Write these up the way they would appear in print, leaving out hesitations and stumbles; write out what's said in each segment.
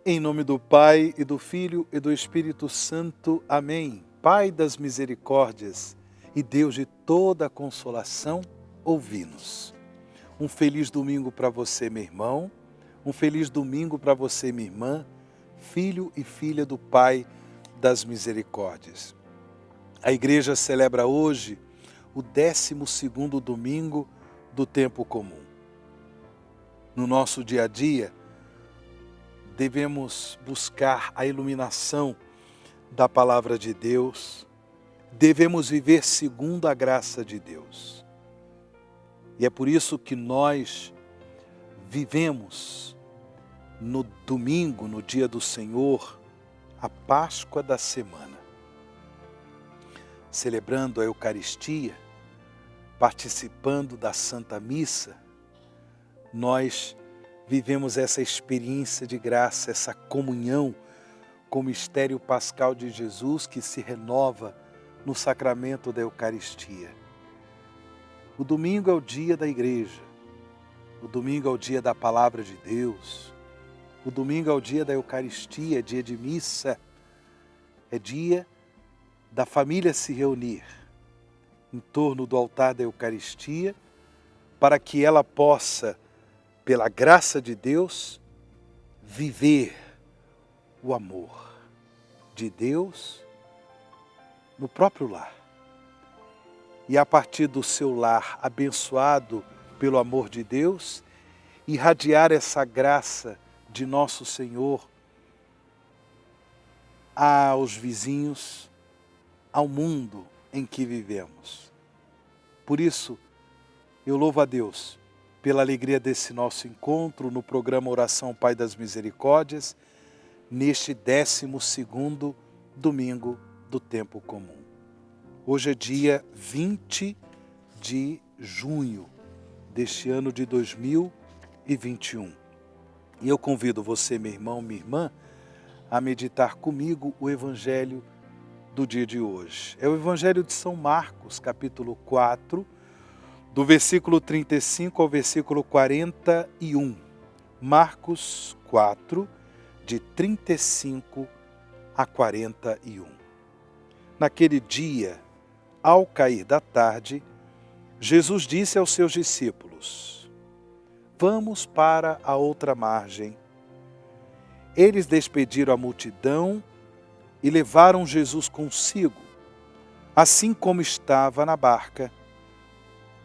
Em nome do Pai, e do Filho, e do Espírito Santo. Amém. Pai das misericórdias e Deus de toda consolação, ouvi-nos. Um feliz domingo para você, meu irmão. Um feliz domingo para você, minha irmã, filho e filha do Pai das misericórdias. A igreja celebra hoje o 12º domingo do tempo comum. No nosso dia a dia, devemos buscar a iluminação da palavra de Deus, devemos viver segundo a graça de Deus. E é por isso que nós vivemos no domingo, no dia do Senhor, a Páscoa da semana. Celebrando a Eucaristia, participando da Santa Missa, nós vivemos essa experiência de graça, essa comunhão com o mistério pascal de Jesus que se renova no sacramento da Eucaristia. O domingo é o dia da igreja, o domingo é o dia da palavra de Deus, o domingo é o dia da Eucaristia, dia de missa, é dia da família se reunir em torno do altar da Eucaristia para que ela possa, pela graça de Deus, viver o amor de Deus no próprio lar. E a partir do seu lar, abençoado pelo amor de Deus, irradiar essa graça de nosso Senhor aos vizinhos, ao mundo em que vivemos. Por isso, eu louvo a Deus pela alegria desse nosso encontro no programa Oração Pai das Misericórdias, neste 12º domingo do tempo comum. Hoje é dia 20 de junho deste ano de 2021. E eu convido você, meu irmão, minha irmã, a meditar comigo o Evangelho do dia de hoje. É o Evangelho de São Marcos, capítulo 4, do versículo 35 ao versículo 41. Marcos 4, de 35 a 41. Naquele dia, ao cair da tarde, Jesus disse aos seus discípulos: "Vamos para a outra margem." Eles despediram a multidão e levaram Jesus consigo, assim como estava na barca.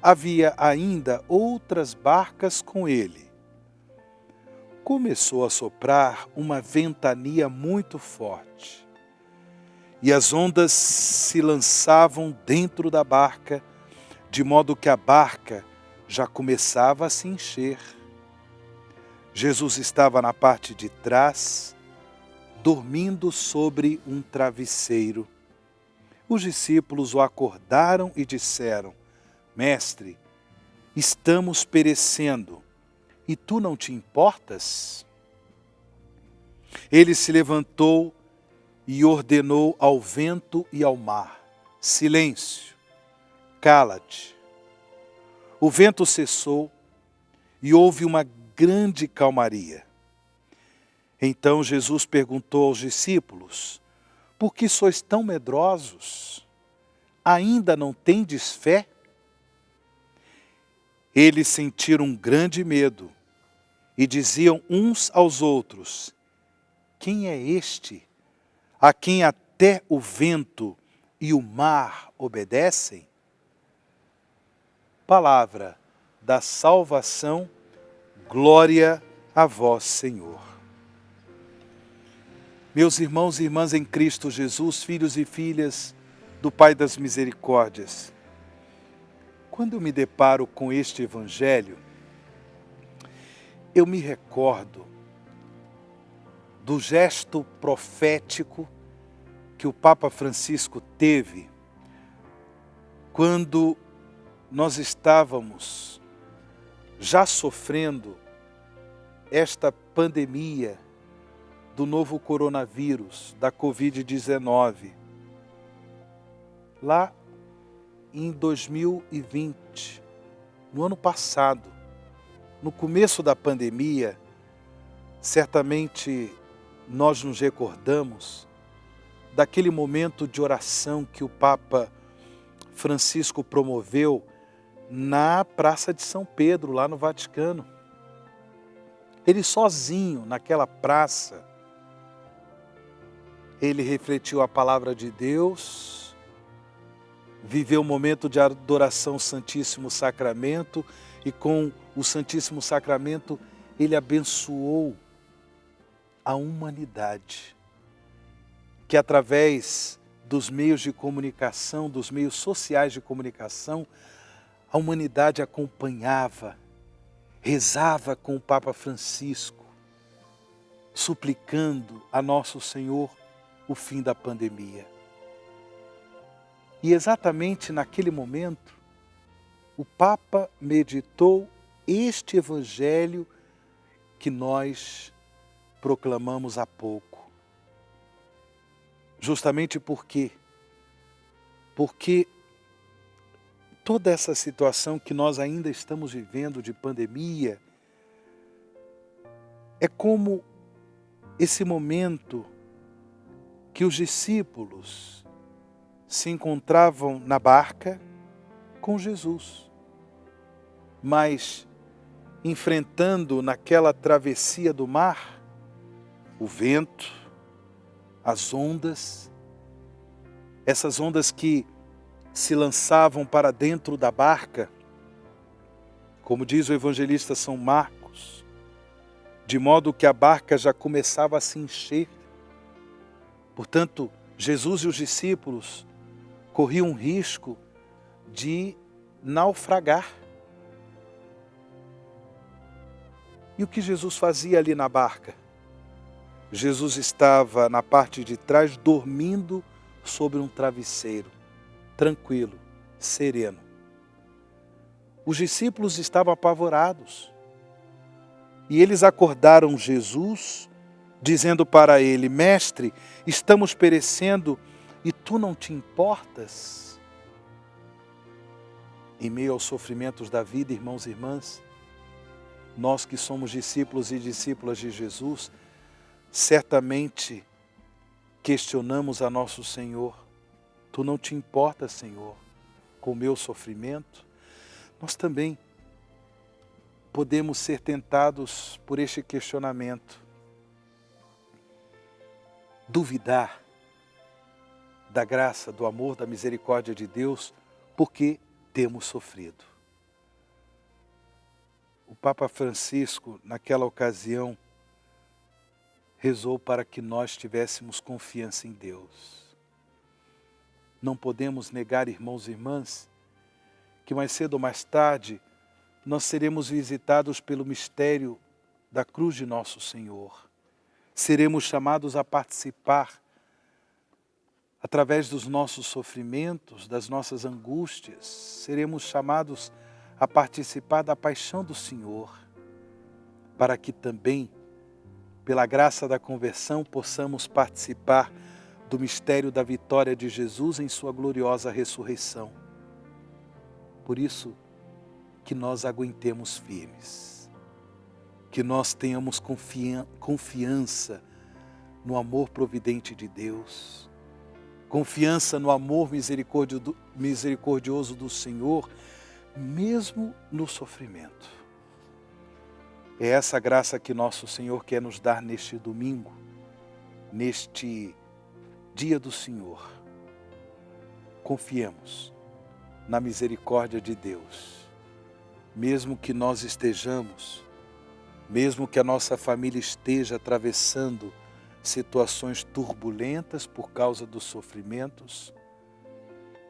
Havia ainda outras barcas com ele. Começou a soprar uma ventania muito forte, e as ondas se lançavam dentro da barca, de modo que a barca já começava a se encher. Jesus estava na parte de trás, dormindo sobre um travesseiro. Os discípulos o acordaram e disseram: "Mestre, estamos perecendo, e tu não te importas?" Ele se levantou e ordenou ao vento e ao mar: "Silêncio, cala-te." O vento cessou e houve uma grande calmaria. Então Jesus perguntou aos discípulos: "Por que sois tão medrosos? Ainda não tendes fé?" Eles sentiram um grande medo e diziam uns aos outros: "Quem é este, a quem até o vento e o mar obedecem?" Palavra da salvação, glória a vós, Senhor. Meus irmãos e irmãs em Cristo Jesus, filhos e filhas do Pai das Misericórdias, quando eu me deparo com este Evangelho, eu me recordo do gesto profético que o Papa Francisco teve quando nós estávamos já sofrendo esta pandemia do novo coronavírus, da Covid-19. Lá em 2020, no ano passado, no começo da pandemia, certamente nós nos recordamos daquele momento de oração que o Papa Francisco promoveu na Praça de São Pedro, lá no Vaticano. Ele sozinho, naquela praça, ele refletiu a palavra de Deus, viveu um momento de adoração ao Santíssimo Sacramento e com o Santíssimo Sacramento ele abençoou a humanidade, que através dos meios de comunicação, dos meios sociais de comunicação, a humanidade acompanhava, rezava com o Papa Francisco, suplicando a Nosso Senhor o fim da pandemia. E exatamente naquele momento, o Papa meditou este Evangelho que nós proclamamos há pouco. Justamente porque toda essa situação que nós ainda estamos vivendo de pandemia é como esse momento que os discípulos se encontravam na barca com Jesus, mas enfrentando naquela travessia do mar o vento, as ondas, essas ondas que se lançavam para dentro da barca, como diz o evangelista São Marcos, de modo que a barca já começava a se encher. Portanto, Jesus e os discípulos corriam um risco de naufragar. E o que Jesus fazia ali na barca? Jesus estava na parte de trás dormindo sobre um travesseiro, tranquilo, sereno. Os discípulos estavam apavorados. E eles acordaram Jesus, dizendo para ele: Mestre, estamos perecendo e tu não te importas? Em meio aos sofrimentos da vida, irmãos e irmãs, nós que somos discípulos e discípulas de Jesus, certamente questionamos a nosso Senhor: tu não te importas, Senhor, com o meu sofrimento? Nós também podemos ser tentados por este questionamento, duvidar da graça, do amor, da misericórdia de Deus, porque temos sofrido. O Papa Francisco, naquela ocasião, rezou para que nós tivéssemos confiança em Deus. Não podemos negar, irmãos e irmãs, que mais cedo ou mais tarde nós seremos visitados pelo mistério da cruz de nosso Senhor. Seremos chamados a participar, através dos nossos sofrimentos, das nossas angústias, seremos chamados a participar da paixão do Senhor, para que também, pela graça da conversão, possamos participar do mistério da vitória de Jesus em sua gloriosa ressurreição. Por isso, que nós aguentemos firmes, que nós tenhamos confiança no amor providente de Deus, confiança no amor misericordioso do Senhor, mesmo no sofrimento. É essa graça que nosso Senhor quer nos dar neste domingo, neste dia do Senhor. Confiemos na misericórdia de Deus. Mesmo que nós estejamos, mesmo que a nossa família esteja atravessando situações turbulentas por causa dos sofrimentos,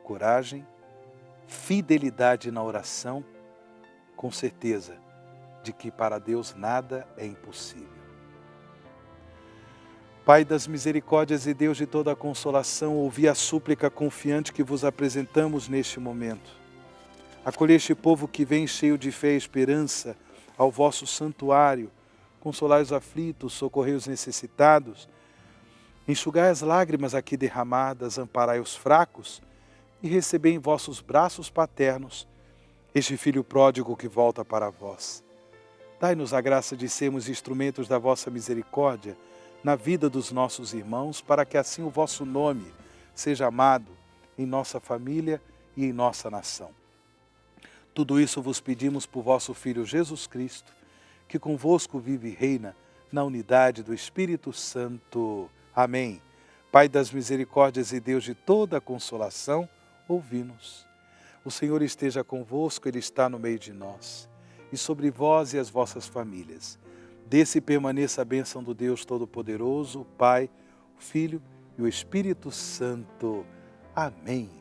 coragem, fidelidade na oração, com certeza de que para Deus nada é impossível. Pai das misericórdias e Deus de toda a consolação, ouvi a súplica confiante que vos apresentamos neste momento. Acolhei este povo que vem cheio de fé e esperança ao vosso santuário, consolai os aflitos, socorrei os necessitados, enxugai as lágrimas aqui derramadas, amparai os fracos e recebei em vossos braços paternos este filho pródigo que volta para vós. Dai-nos a graça de sermos instrumentos da vossa misericórdia, na vida dos nossos irmãos, para que assim o vosso nome seja amado em nossa família e em nossa nação. Tudo isso vos pedimos por vosso Filho Jesus Cristo, que convosco vive e reina na unidade do Espírito Santo. Amém. Pai das misericórdias e Deus de toda a consolação, ouvi-nos. O Senhor esteja convosco, Ele está no meio de nós. E sobre vós e as vossas famílias. Desça e permaneça a bênção do Deus Todo-Poderoso, o Pai, o Filho e o Espírito Santo. Amém.